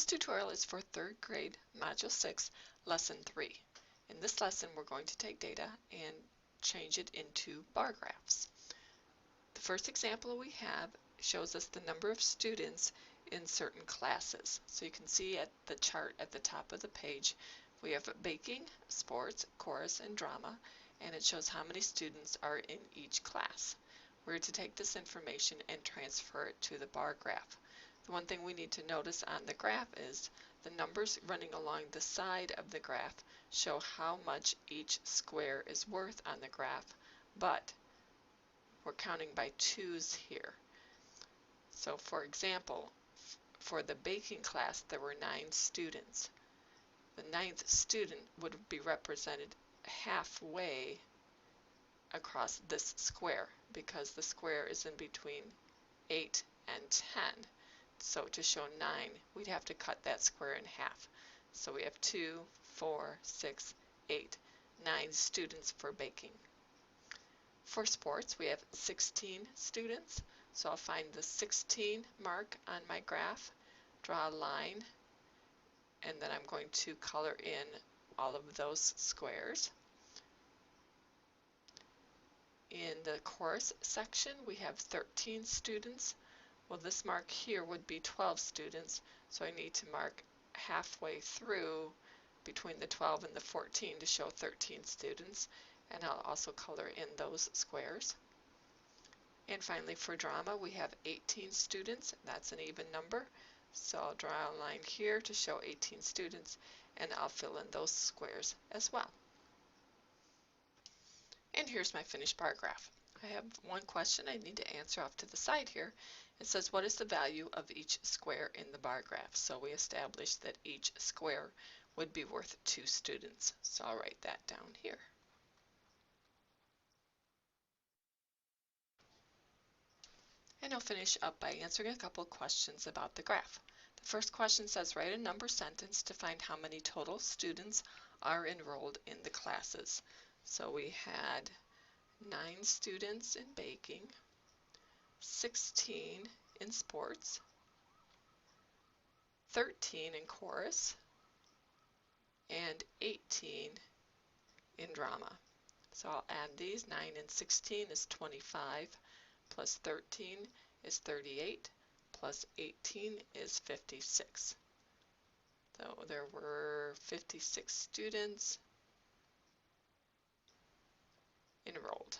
This tutorial is for 3rd grade, Module 6, Lesson 3. In this lesson, we're going to take data and change it into bar graphs. The first example we have shows us the number of students in certain classes. So you can see at the chart at the top of the page, we have baking, sports, chorus, and drama, and it shows how many students are in each class. We're to take this information and transfer it to the bar graph. The one thing we need to notice on the graph is the numbers running along the side of the graph show how much each square is worth on the graph, but we're counting by twos here. So for example, for the baking class there were 9 students. The 9th student would be represented halfway across this square because the square is in between 8 and 10. So to show 9, we'd have to cut that square in half. So we have 2, 4, 6, 8, 9 students for baking. For sports, we have 16 students. So I'll find the 16 mark on my graph, draw a line, and then I'm going to color in all of those squares. In the chorus section, we have 13 students. Well, this mark here would be 12 students, so I need to mark halfway through between the 12 and the 14 to show 13 students, and I'll also color in those squares. And finally, for drama, we have 18 students. That's an even number, so I'll draw a line here to show 18 students, and I'll fill in those squares as well. And here's my finished bar graph. I have one question I need to answer off to the side here. It says, what is the value of each square in the bar graph? So we established that each square would be worth 2 students. So I'll write that down here. And I'll finish up by answering a couple questions about the graph. The first question says, write a number sentence to find how many total students are enrolled in the classes. So we had 9 students in baking, 16 in sports, 13 in chorus, and 18 in drama. So I'll add these. 9 and 16 is 25, plus 13 is 38, plus 18 is 56. So there were 56 students enrolled.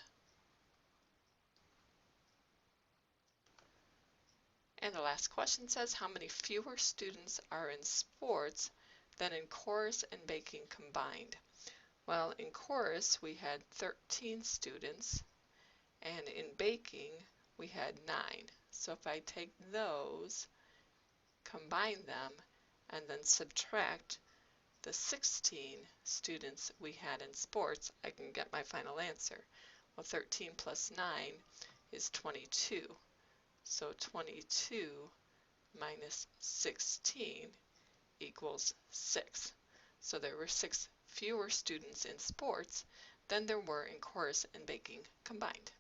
And the last question says, how many fewer students are in sports than in chorus and baking combined? Well, in chorus we had 13 students, and in baking we had 9. So if I take those, combine them, and then subtract the 16 students we had in sports, I can get my final answer. Well, 13 plus 9 is 22. So 22 minus 16 equals 6. So there were 6 fewer students in sports than there were in chorus and baking combined.